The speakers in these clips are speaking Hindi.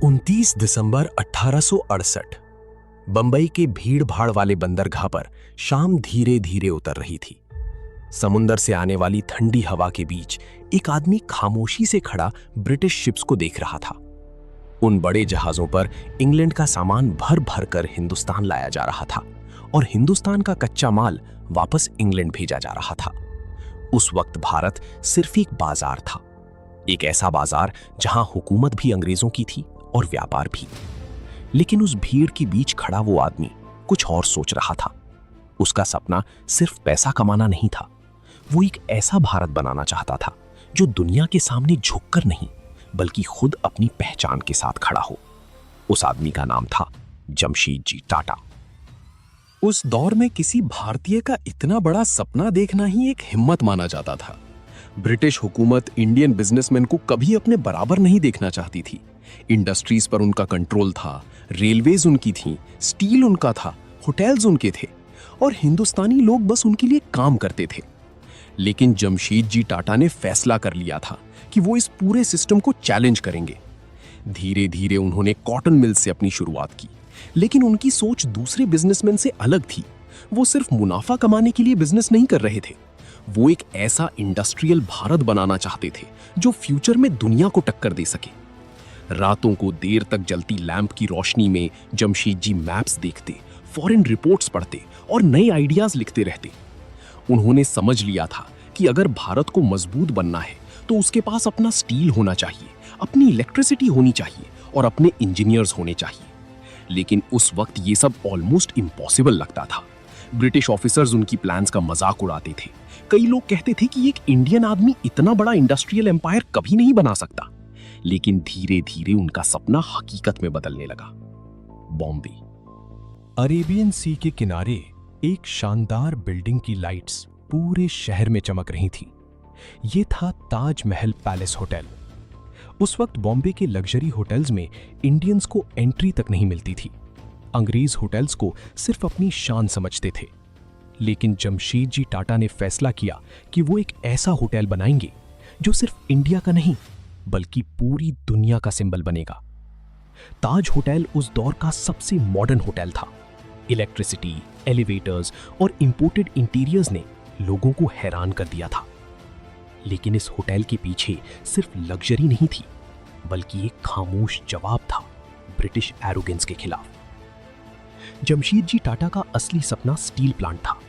29 दिसंबर 1868 बंबई के भीड़-भाड़ वाले बंदरगाह पर शाम धीरे धीरे उतर रही थी। समुंदर से आने वाली ठंडी हवा के बीच एक आदमी खामोशी से खड़ा ब्रिटिश शिप्स को देख रहा था। उन बड़े जहाजों पर इंग्लैंड का सामान भर भर कर हिंदुस्तान लाया जा रहा था और हिंदुस्तान का कच्चा माल वापस इंग्लैंड भेजा जा रहा था। उस वक्त भारत सिर्फ एक बाजार था, एक ऐसा बाजार जहां हुकूमत भी अंग्रेजों की थी और व्यापार भी। लेकिन उस भीड़ के बीच खड़ा वो आदमी कुछ और सोच रहा था। उसका सपना सिर्फ पैसा कमाना नहीं था, वो एक ऐसा भारत बनाना चाहता था जो दुनिया के सामने झुककर नहीं बल्कि खुद अपनी पहचान के साथ खड़ा हो। उस आदमी का नाम था जमशेदजी टाटा। उस दौर में किसी भारतीय का इतना बड़ा सपना देखना ही एक हिम्मत माना जाता था। ब्रिटिश हुकूमत इंडियन बिजनेसमैन को कभी अपने बराबर नहीं देखना चाहती थी। इंडस्ट्रीज पर उनका कंट्रोल था, रेलवेज उनकी थीं, स्टील उनका था, होटल्स उनके थे और हिंदुस्तानी लोग बस उनके लिए काम करते थे। लेकिन जमशेदजी टाटा ने फैसला कर लिया था कि वो इस पूरे सिस्टम को चैलेंज करेंगे। धीरे धीरे उन्होंने कॉटन मिल से अपनी शुरुआत की, लेकिन उनकी सोच दूसरे बिजनेसमैन से अलग थी। वो सिर्फ मुनाफा कमाने के लिए बिजनेस नहीं कर रहे थे, वो एक ऐसा इंडस्ट्रियल भारत बनाना चाहते थे जो फ्यूचर में दुनिया को टक्कर दे सके। रातों को देर तक जलती लैंप की रोशनी में जमशेदजी मैप्स देखते, फॉरेन रिपोर्ट्स पढ़ते और नए आइडियाज लिखते रहते। उन्होंने समझ लिया था कि अगर भारत को मजबूत बनना है तो उसके पास अपना स्टील होना चाहिए, अपनी इलेक्ट्रिसिटी होनी चाहिए और अपने इंजीनियर्स होने चाहिए। लेकिन उस वक्त ये सब ऑलमोस्ट इम्पॉसिबल लगता था। ब्रिटिश ऑफिसर्स उनकी प्लान्स का मजाक उड़ाते थे। कई लोग कहते थे कि एक इंडियन आदमी इतना बड़ा इंडस्ट्रियल एम्पायर कभी नहीं बना सकता। लेकिन धीरे धीरे उनका सपना हकीकत में बदलने लगा। बॉम्बे। अरेबियन सी के किनारे एक शानदार बिल्डिंग की लाइट्स पूरे शहर में चमक रही थी। ये था ताज महल पैलेस होटल। उस वक्त बॉम्बे के लग्जरी होटल्स में इंडियंस को एंट्री तक नहीं मिलती थी। अंग्रेज होटल्स को सिर्फ अपनी शान समझते थे। लेकिन जमशेदजी टाटा ने फैसला किया कि वो एक ऐसा होटल बनाएंगे जो सिर्फ इंडिया का नहीं बल्कि पूरी दुनिया का सिंबल बनेगा। ताज होटल उस दौर का सबसे मॉडर्न होटल था। इलेक्ट्रिसिटी, एलिवेटर्स और इंपोर्टेड इंटीरियर्स ने लोगों को हैरान कर दिया था। लेकिन इस होटल के पीछे सिर्फ लग्जरी नहीं थी बल्कि एक खामोश जवाब था ब्रिटिश एरोगेंस के खिलाफ। जमशेदजी टाटा का असली सपना स्टील प्लांट था।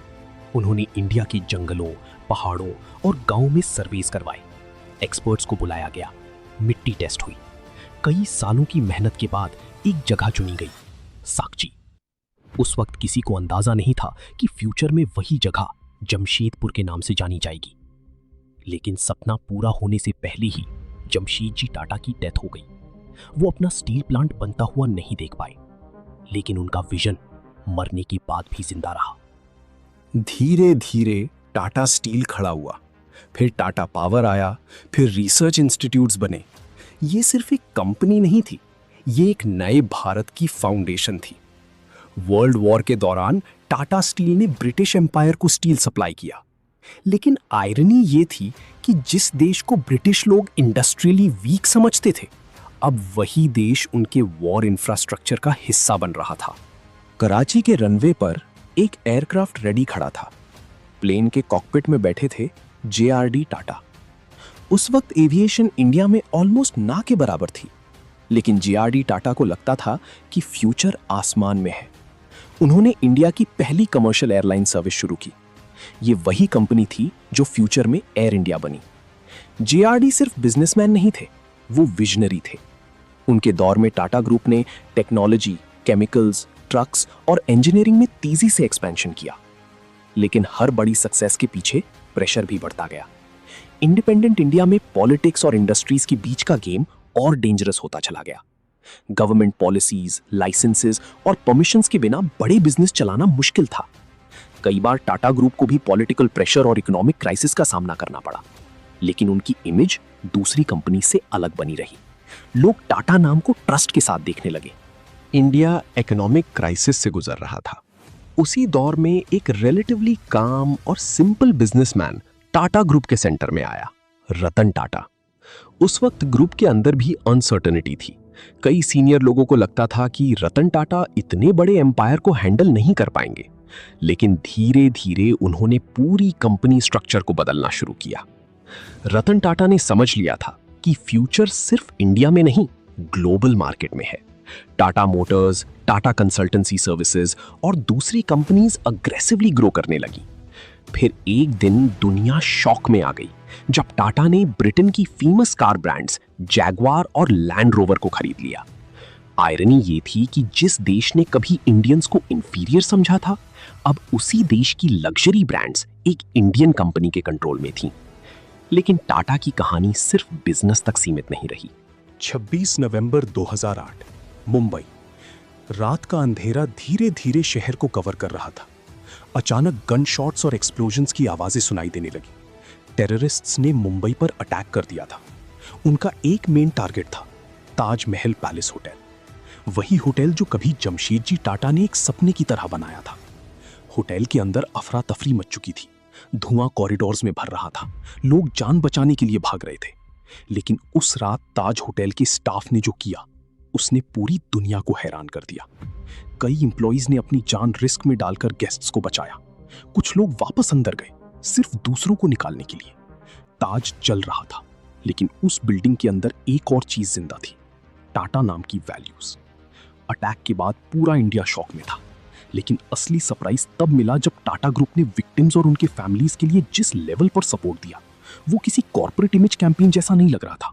उन्होंने इंडिया के जंगलों, पहाड़ों और गांवों में सर्वेस करवाए। एक्सपर्ट्स को बुलाया गया, मिट्टी टेस्ट हुई। कई सालों की मेहनत के बाद एक जगह चुनी गई, साकची। उस वक्त किसी को अंदाजा नहीं था कि फ्यूचर में वही जगह जमशेदपुर के नाम से जानी जाएगी। लेकिन सपना पूरा होने से पहले ही जमशेदजी टाटा की डेथ हो गई। वो अपना स्टील प्लांट बनता हुआ नहीं देख पाए, लेकिन उनका विजन मरने के बाद भी जिंदा रहा। धीरे धीरे टाटा स्टील खड़ा हुआ, फिर टाटा पावर आया, फिर रिसर्च इंस्टीट्यूट्स बने। ये सिर्फ एक कंपनी नहीं थी, ये एक नए भारत की फाउंडेशन थी। वर्ल्ड वॉर के दौरान टाटा स्टील ने ब्रिटिश एम्पायर को स्टील सप्लाई किया। लेकिन आयरनी ये थी कि जिस देश को ब्रिटिश लोग इंडस्ट्रियली वीक समझते थे, अब वही देश उनके वॉर इंफ्रास्ट्रक्चर का हिस्सा बन रहा था। कराची के रनवे पर एक एयरक्राफ्ट रेडी खड़ा था। प्लेन के कॉकपिट में बैठे थे JRD टाटा। उस वक्त एविएशन इंडिया में ऑलमोस्ट ना के बराबर थी, लेकिन JRD टाटा को लगता था कि फ्यूचर आसमान में है। उन्होंने इंडिया की पहली कमर्शियल एयरलाइन सर्विस शुरू की। ये वही कंपनी थी जो फ्यूचर में एयर इंडिया बनी। JRD सिर्फ बिजनेसमैन नहीं थे, वो विजनरी थे। उनके दौर में टाटा ग्रुप ने टेक्नोलॉजी, केमिकल्स, ट्रक्स और इंजीनियरिंग में तेजी से एक्सपेंशन किया। लेकिन हर बड़ी सक्सेस के पीछे प्रेशर भी बढ़ता गया। इंडिपेंडेंट इंडिया में पॉलिटिक्स और इंडस्ट्रीज के बीच का गेम और डेंजरस होता चला गया। गवर्नमेंट पॉलिसीज, लाइसेंसेस और परमिशंस के बिना बड़े बिजनेस चलाना मुश्किल था। कई बार टाटा ग्रुप को भी पॉलिटिकल प्रेशर और इकोनॉमिक क्राइसिस का सामना करना पड़ा, लेकिन उनकी इमेज दूसरी कंपनी से अलग बनी रही। लोग टाटा नाम को ट्रस्ट के साथ देखने लगे। इंडिया इकोनॉमिक क्राइसिस से गुजर रहा था। उसी दौर में एक रिलेटिवली काम और सिंपल बिजनेसमैन टाटा ग्रुप के सेंटर में आया, रतन टाटा। उस वक्त ग्रुप के अंदर भी अनसर्टेनिटी थी। कई सीनियर लोगों को लगता था कि रतन टाटा इतने बड़े एम्पायर को हैंडल नहीं कर पाएंगे, लेकिन धीरे धीरे उन्होंने पूरी कंपनी स्ट्रक्चर को बदलना शुरू किया। रतन टाटा ने समझ लिया था कि फ्यूचर सिर्फ इंडिया में नहीं, ग्लोबल मार्केट में है। Tata Motors, Tata consultancy services और दूसरी कंपनीज अग्रेसिवली ग्रो करने लगी। फिर एक दिन दुनिया शॉक में आ गई जब टाटा ने ब्रिटेन की फेमस कार ब्रांड्स जैगवार और लैंड रोवर को खरीद लिया। आयरनी ये थी कि जिस देश ने कभी इंडियंस को इंफीरियर समझा था, अब उसी देश की लग्जरी ब्रांड्स एक इंडियन कंपनी के कंट्रोल में थीं। लेकिन टाटा की कहानी सिर्फ बिजनेस तक सीमित नहीं रही। 26 नवंबर 2008, मुंबई। रात का अंधेरा धीरे धीरे शहर को कवर कर रहा था। अचानक गन शॉट्स और एक्सप्लोजन्स की आवाजें सुनाई देने लगी। टेररिस्ट्स ने मुंबई पर अटैक कर दिया था। उनका एक मेन टारगेट था ताज महल पैलेस होटल, वही होटल जो कभी जमशेद जी टाटा ने एक सपने की तरह बनाया था। होटल के अंदर अफरा तफरी मच चुकी थी। धुआं कॉरिडोर्स में भर रहा था। लोग जान बचाने के लिए भाग रहे थे। लेकिन उस रात ताज होटल के स्टाफ ने जो किया, उसने पूरी दुनिया को हैरान कर दिया। कई एम्प्लॉइज ने अपनी जान रिस्क में डालकर गेस्ट्स को बचाया। कुछ लोग वापस अंदर गए, सिर्फ दूसरों को निकालने के लिए। ताज जल रहा था, लेकिन उस बिल्डिंग के अंदर एक और चीज जिंदा थी, टाटा नाम की वैल्यूज। अटैक के बाद पूरा इंडिया शॉक में था, लेकिन असली सरप्राइज तब मिला जब टाटा ग्रुप ने विक्टिम्स और उनके फैमिलीज के लिए जिस लेवल पर सपोर्ट दिया, वो किसी कॉर्पोरेट इमेज कैंपेन जैसा नहीं लग रहा था।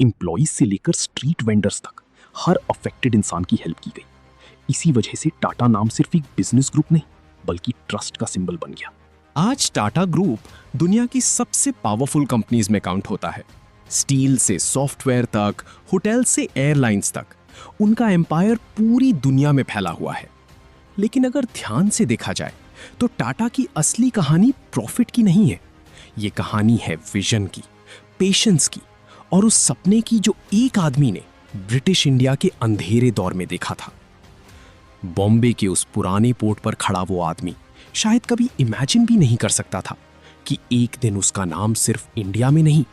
एम्प्लॉइज से लेकर स्ट्रीट वेंडर्स तक हर अफेक्टेड इंसान की हेल्प की गई। इसी वजह से टाटा नाम सिर्फ एक बिजनेस ग्रुप नहीं, बल्कि ट्रस्ट का सिंबल बन गया। आज टाटा ग्रुप दुनिया की सबसे पावरफुल कंपनीज में काउंट होता है। स्टील से सॉफ्टवेयर तक, होटल से एयरलाइंस तक, उनका एम्पायर पूरी दुनिया में फैला हुआ है। लेकिन अगर ध्यान से देखा जाए तो टाटा की असली कहानी प्रॉफिट की नहीं है। ये कहानी है विजन की, पेशेंस की और उस सपने की जो एक आदमी ने ब्रिटिश इंडिया के अंधेरे दौर में देखा था। बॉम्बे के उस पुराने पोर्ट पर खड़ा वो आदमी शायद कभी इमेजिन भी नहीं कर सकता था कि एक दिन उसका नाम सिर्फ इंडिया में नहीं,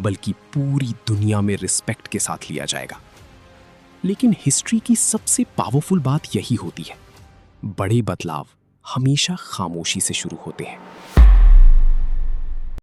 बल्कि पूरी दुनिया में रिस्पेक्ट के साथ लिया जाएगा। लेकिन हिस्ट्री की सबसे पावरफुल बात यही होती है, बड़े बदलाव हमेशा खामोशी से शुरू होते हैं।